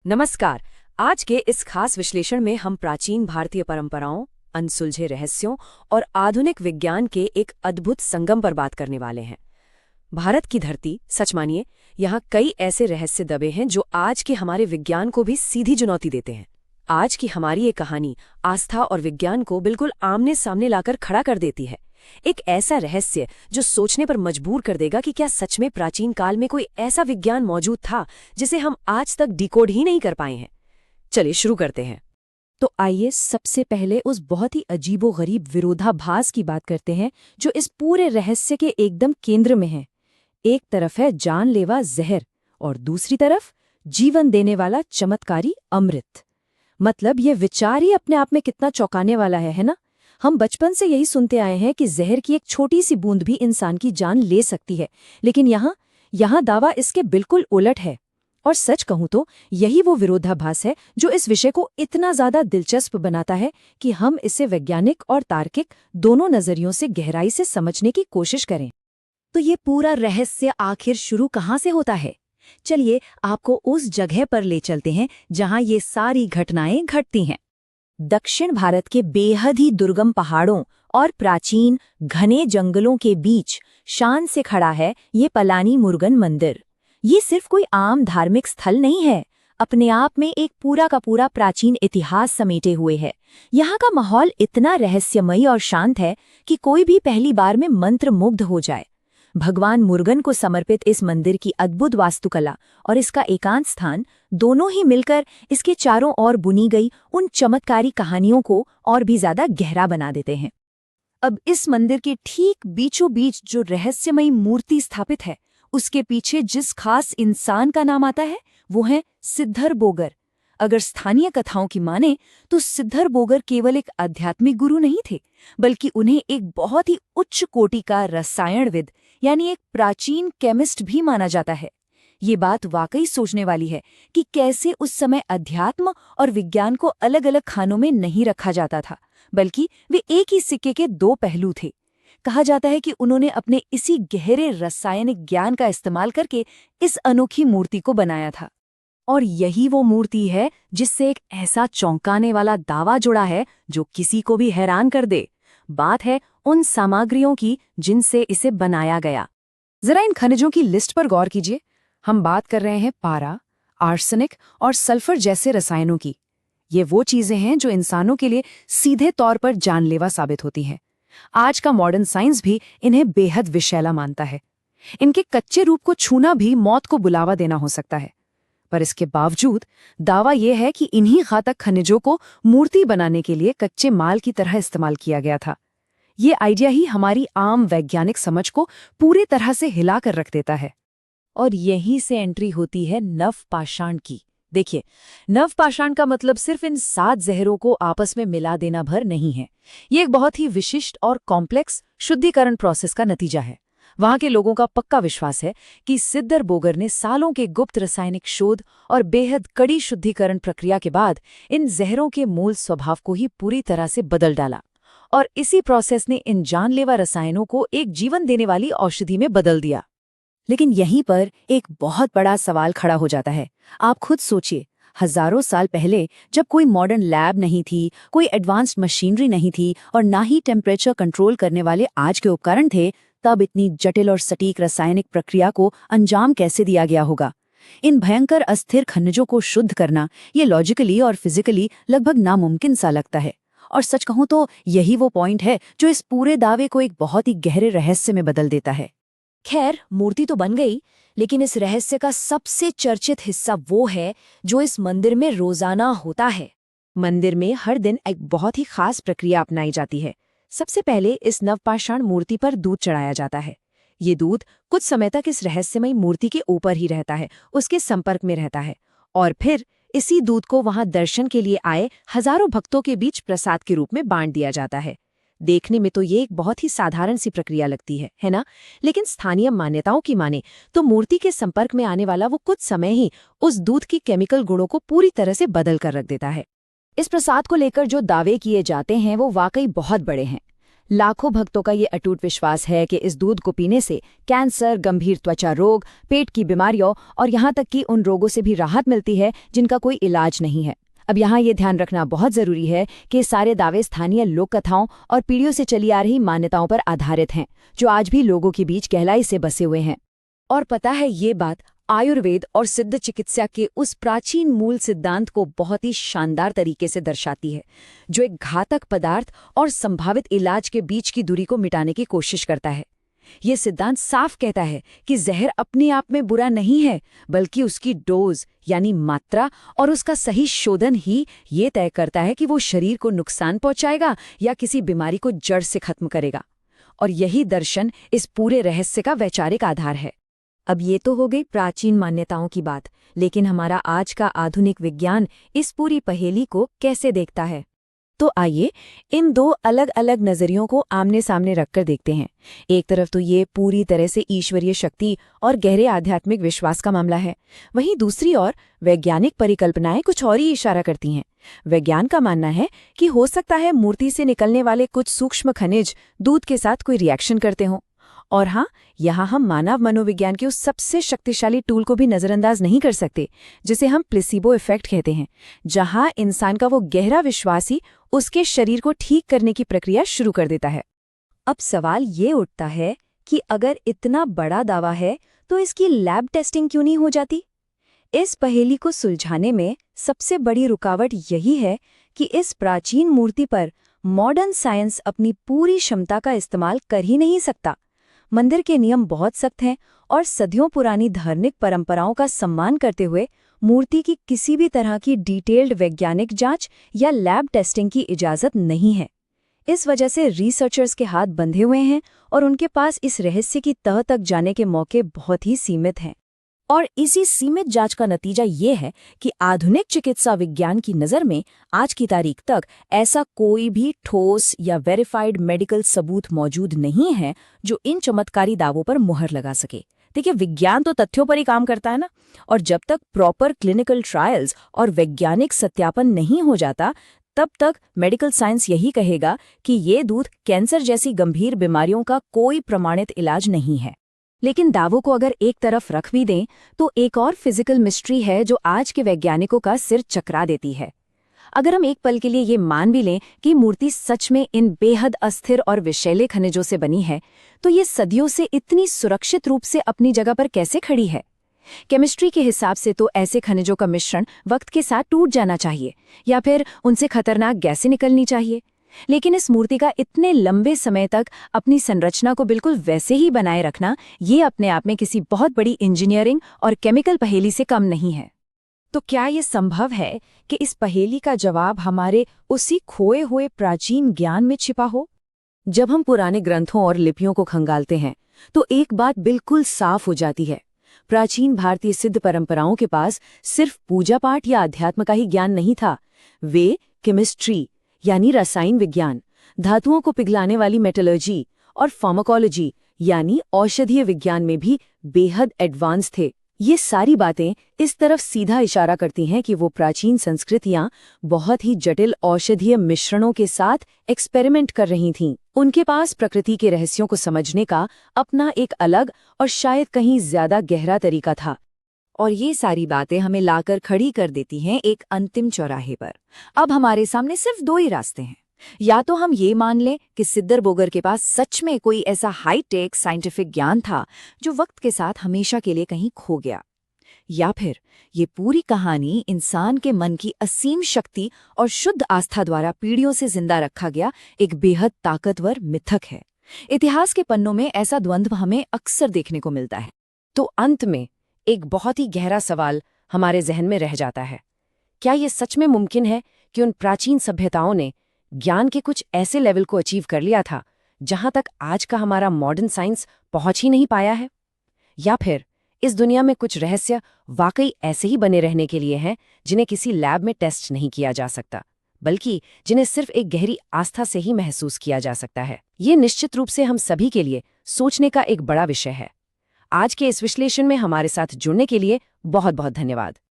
नमस्कार। आज के इस खास विश्लेषण में हम प्राचीन भारतीय परंपराओं, अनसुलझे रहस्यों और आधुनिक विज्ञान के एक अद्भुत संगम पर बात करने वाले हैं। भारत की धरती, सच मानिए, यहाँ कई ऐसे रहस्य दबे हैं जो आज के हमारे विज्ञान को भी सीधी चुनौती देते हैं। आज की हमारी ये कहानी आस्था और विज्ञान को बिल्कुल आमने सामने लाकर खड़ा कर देती है। एक ऐसा रहस्य जो सोचने पर मजबूर कर देगा कि क्या सच में प्राचीन काल में कोई ऐसा विज्ञान मौजूद था जिसे हम आज तक डिकोड ही नहीं कर पाए हैं। चलिए शुरू करते हैं। तो आइए सबसे पहले उस बहुत ही अजीबोगरीब विरोधाभास की बात करते हैं जो इस पूरे रहस्य के एकदम केंद्र में है। एक तरफ है जानलेवा जहर और दूसरी तरफ जीवन देने वाला चमत्कारी अमृत। मतलब ये विचार ही अपने आप में कितना चौंकाने वाला है ना? हम बचपन से यही सुनते आए हैं कि जहर की एक छोटी सी बूंद भी इंसान की जान ले सकती है, लेकिन यहाँ दावा इसके बिल्कुल उलट है। और सच कहूं तो यही वो विरोधाभास है जो इस विषय को इतना ज्यादा दिलचस्प बनाता है कि हम इसे वैज्ञानिक और तार्किक दोनों नजरियों से गहराई से समझने की कोशिश करें। तो ये पूरा रहस्य आखिर शुरू कहाँ से होता है? चलिए आपको उस जगह पर ले चलते हैं जहां ये सारी घटनाएं घटती हैं। दक्षिण भारत के बेहद ही दुर्गम पहाड़ों और प्राचीन घने जंगलों के बीच शान से खड़ा है ये पलानी मुरुगन मंदिर। ये सिर्फ कोई आम धार्मिक स्थल नहीं है, अपने आप में एक पूरा का पूरा प्राचीन इतिहास समेटे हुए है। यहाँ का माहौल इतना रहस्यमयी और शांत है कि कोई भी पहली बार में मंत्रमुग्ध हो जाए। भगवान मुरुगन को समर्पित इस मंदिर की अद्भुत वास्तुकला और इसका एकांत स्थान दोनों ही मिलकर इसके चारों ओर बुनी गई उन चमत्कारी कहानियों को और भी ज्यादा गहरा बना देते हैं। अब इस मंदिर के ठीक बीचों बीच जो रहस्यमयी मूर्ति स्थापित है, उसके पीछे जिस खास इंसान का नाम आता है वो है सिद्धर बोगर। अगर स्थानीय कथाओं की माने तो सिद्धर बोगर केवल एक आध्यात्मिक गुरु नहीं थे, बल्कि उन्हें एक बहुत ही उच्च कोटि का रसायनविद यानी एक प्राचीन केमिस्ट भी माना जाता है। ये बात वाकई सोचने वाली है कि कैसे उस समय अध्यात्म और विज्ञान को अलग अलग खानों में नहीं रखा जाता था, बल्कि वे एक ही सिक्के के दो पहलू थे। कहा जाता है कि उन्होंने अपने इसी गहरे रासायनिक ज्ञान का इस्तेमाल करके इस अनोखी मूर्ति को बनाया था। और यही वो मूर्ति है जिससे एक ऐसा चौंकाने वाला दावा जुड़ा है जो किसी को भी हैरान कर दे। बात है उन सामग्रियों की जिनसे इसे बनाया गया। जरा इन खनिजों की लिस्ट पर गौर कीजिए। हम बात कर रहे हैं पारा, आर्सेनिक और सल्फर जैसे रसायनों की। ये वो चीजें हैं जो इंसानों के लिए सीधे तौर पर जानलेवा साबित होती हैं। आज का मॉडर्न साइंस भी इन्हें बेहद विषैला मानता है। इनके कच्चे रूप को छूना भी मौत को बुलावा देना हो सकता है। पर इसके बावजूद दावा यह है कि इन्हीं घातक खनिजों को मूर्ति बनाने के लिए कच्चे माल की तरह इस्तेमाल किया गया था। ये आइडिया ही हमारी आम वैज्ञानिक समझ को पूरी तरह से हिला कर रख देता है। और यहीं से एंट्री होती है नवपाषाण की। देखिए, नवपाषाण का मतलब सिर्फ इन 7 जहरों को आपस में मिला देना भर नहीं है। ये एक बहुत ही विशिष्ट और कॉम्प्लेक्स शुद्धिकरण प्रोसेस का नतीजा है। वहां के लोगों का पक्का विश्वास है कि सिद्धर बोगर ने सालों के गुप्त रासायनिक शोध और बेहद कड़ी शुद्धिकरण प्रक्रिया के बाद इन जहरों के मूल स्वभाव को ही पूरी तरह से बदल डाला, और इसी प्रोसेस ने इन जानलेवा रसायनों को एक जीवन देने वाली औषधि में बदल दिया। लेकिन यहीं पर एक बहुत बड़ा सवाल खड़ा हो जाता है। आप खुद सोचिए, हजारों साल पहले जब कोई मॉडर्न लैब नहीं थी, कोई एडवांस्ड मशीनरी नहीं थी और ना ही टेम्परेचर कंट्रोल करने वाले आज के उपकरण थे, तब इतनी जटिल और सटीक रासायनिक प्रक्रिया को अंजाम कैसे दिया गया होगा? इन भयंकर अस्थिर खनिजों को शुद्ध करना ये लॉजिकली और फिजिकली लगभग नामुमकिन सा लगता है। और सच कहूं तो यही वो पॉइंट है जो इस पूरे दावे को एक बहुत ही गहरे रहस्य में बदल देता है। खैर, मूर्ति तो बन गई, लेकिन इस रहस्य का सबसे चर्चित हिस्सा वो है जो इस मंदिर में रोजाना होता है। मंदिर में हर दिन एक बहुत ही खास प्रक्रिया अपनाई जाती है। सबसे पहले इस नवपाषाण मूर्ति पर दूध चढ़ाया जाता है। ये दूध कुछ समय तक इस रहस्यमयी मूर्ति के ऊपर ही रहता है, उसके संपर्क में रहता है, और फिर इसी दूध को वहां दर्शन के लिए आए हजारों भक्तों के बीच प्रसाद के रूप में बांट दिया जाता है। देखने में तो ये एक बहुत ही साधारण सी प्रक्रिया लगती है ना? लेकिन स्थानीय मान्यताओं की माने तो मूर्ति के संपर्क में आने वाला वो कुछ समय ही उस दूध की केमिकल गुणों को पूरी तरह से बदल कर रख देता है। इस प्रसाद को लेकर जो दावे किए जाते हैं वो वाकई बहुत बड़े हैं, लाखों भक्तों का ये अटूट विश्वास है कि इस दूध को पीने से कैंसर, गंभीर त्वचा रोग, पेट की बीमारियों और यहाँ तक कि उन रोगों से भी राहत मिलती है जिनका कोई इलाज नहीं है। अब यहाँ ये ध्यान रखना बहुत जरूरी है कि सारे दावे स्थानीय लोक कथाओं और पीढ़ियों से चली आ रही मान्यताओं पर आधारित हैं, जो आज भी लोगों के बीच गहराई से बसे हुए हैं। और पता है, ये बात आयुर्वेद और सिद्ध चिकित्सा के उस प्राचीन मूल सिद्धांत को बहुत ही शानदार तरीके से दर्शाती है, जो एक घातक पदार्थ और संभावित इलाज के बीच की दूरी को मिटाने की कोशिश करता है। ये सिद्धांत साफ कहता है कि जहर अपने आप में बुरा नहीं है, बल्कि उसकी डोज यानी मात्रा और उसका सही शोधन ही ये तय करता है कि वो शरीर को नुकसान पहुंचाएगा या किसी बीमारी को जड़ से खत्म करेगा। और यही दर्शन इस पूरे रहस्य का वैचारिक आधार है। अब ये तो हो गई प्राचीन मान्यताओं की बात, लेकिन हमारा आज का आधुनिक विज्ञान इस पूरी पहेली को कैसे देखता है? तो आइए इन दो अलग अलग नजरियों को आमने सामने रखकर देखते हैं। एक तरफ तो ये पूरी तरह से ईश्वरीय शक्ति और गहरे आध्यात्मिक विश्वास का मामला है, वहीं दूसरी ओर वैज्ञानिक परिकल्पनाएं कुछ और ही इशारा करती हैं। विज्ञान का मानना है कि हो सकता है मूर्ति से निकलने वाले कुछ सूक्ष्म खनिज दूध के साथ कोई रिएक्शन करते हों। और हाँ, यहाँ हम मानव मनोविज्ञान के उस सबसे शक्तिशाली टूल को भी नजरअंदाज नहीं कर सकते, जिसे हम प्लेसिबो इफेक्ट कहते हैं, जहाँ इंसान का वो गहरा विश्वास ही उसके शरीर को ठीक करने की प्रक्रिया शुरू कर देता है। अब सवाल ये उठता है कि अगर इतना बड़ा दावा है तो इसकी लैब टेस्टिंग क्यों नहीं हो जाती? इस पहेली को सुलझाने में सबसे बड़ी रुकावट यही है कि इस प्राचीन मूर्ति पर मॉडर्न साइंस अपनी पूरी क्षमता का इस्तेमाल कर ही नहीं सकता। मंदिर के नियम बहुत सख्त हैं और सदियों पुरानी धार्मिक परंपराओं का सम्मान करते हुए मूर्ति की किसी भी तरह की डिटेल्ड वैज्ञानिक जांच या लैब टेस्टिंग की इजाज़त नहीं है। इस वजह से रिसर्चर्स के हाथ बंधे हुए हैं और उनके पास इस रहस्य की तह तक जाने के मौके बहुत ही सीमित हैं। और इसी सीमित जांच का नतीजा ये है कि आधुनिक चिकित्सा विज्ञान की नज़र में आज की तारीख तक ऐसा कोई भी ठोस या वेरीफाइड मेडिकल सबूत मौजूद नहीं है जो इन चमत्कारी दावों पर मुहर लगा सके। देखिए, विज्ञान तो तथ्यों पर ही काम करता है ना, और जब तक प्रॉपर क्लिनिकल ट्रायल्स और वैज्ञानिक सत्यापन नहीं हो जाता, तब तक मेडिकल साइंस यही कहेगा कि ये दूध कैंसर जैसी गंभीर बीमारियों का कोई प्रमाणित इलाज नहीं है। लेकिन दावों को अगर एक तरफ रख भी दें तो एक और फिजिकल मिस्ट्री है जो आज के वैज्ञानिकों का सिर चकरा देती है। अगर हम एक पल के लिए ये मान भी लें कि मूर्ति सच में इन बेहद अस्थिर और विषैले खनिजों से बनी है, तो ये सदियों से इतनी सुरक्षित रूप से अपनी जगह पर कैसे खड़ी है? केमिस्ट्री के हिसाब से तो ऐसे खनिजों का मिश्रण वक्त के साथ टूट जाना चाहिए या फिर उनसे खतरनाक गैसें निकलनी चाहिए। लेकिन इस मूर्ति का इतने लंबे समय तक अपनी संरचना को बिल्कुल वैसे ही बनाए रखना, ये अपने आप में किसी बहुत बड़ी इंजीनियरिंग और केमिकल पहेली से कम नहीं है। तो क्या ये संभव है कि इस पहेली का जवाब हमारे उसी खोए हुए प्राचीन ज्ञान में छिपा हो? जब हम पुराने ग्रंथों और लिपियों को खंगालते हैं तो एक बात बिल्कुल साफ हो जाती है। प्राचीन भारतीय सिद्ध परंपराओं के पास सिर्फ पूजा पाठ या अध्यात्म का ही ज्ञान नहीं था। वे केमिस्ट्री यानी रसायन विज्ञान, धातुओं को पिघलाने वाली मेटलर्जी और फार्माकोलॉजी यानी औषधीय विज्ञान में भी बेहद एडवांस थे। ये सारी बातें इस तरफ सीधा इशारा करती हैं कि वो प्राचीन संस्कृतियां बहुत ही जटिल औषधीय मिश्रणों के साथ एक्सपेरिमेंट कर रही थीं। उनके पास प्रकृति के रहस्यों को समझने का अपना एक अलग और शायद कहीं ज्यादा गहरा तरीका था। और ये सारी बातें हमें लाकर खड़ी कर देती हैं एक अंतिम चौराहे पर। अब हमारे सामने सिर्फ दो ही रास्ते हैं। या तो हम ये मान लें कि सिद्दर बोगर के पास सच में कोई ऐसा हाईटेक साइंटिफिक ज्ञान था जो वक्त के साथ हमेशा के लिए कहीं खो गया, या फिर ये पूरी कहानी इंसान के मन की असीम शक्ति और शुद्ध आस्था द्वारा पीढ़ियों से जिंदा रखा गया एक बेहद ताकतवर मिथक है। इतिहास के पन्नों में ऐसा द्वंद्व हमें अक्सर देखने को मिलता है। तो अंत में एक बहुत ही गहरा सवाल हमारे जहन में रह जाता है, क्या ये सच में मुमकिन है कि उन प्राचीन सभ्यताओं ने ज्ञान के कुछ ऐसे लेवल को अचीव कर लिया था जहां तक आज का हमारा मॉडर्न साइंस पहुंच ही नहीं पाया है? या फिर इस दुनिया में कुछ रहस्य वाकई ऐसे ही बने रहने के लिए हैं जिन्हें किसी लैब में टेस्ट नहीं किया जा सकता, बल्कि जिन्हें सिर्फ एक गहरी आस्था से ही महसूस किया जा सकता है? ये निश्चित रूप से हम सभी के लिए सोचने का एक बड़ा विषय है। आज के इस विश्लेषण में हमारे साथ जुड़ने के लिए बहुत बहुत धन्यवाद।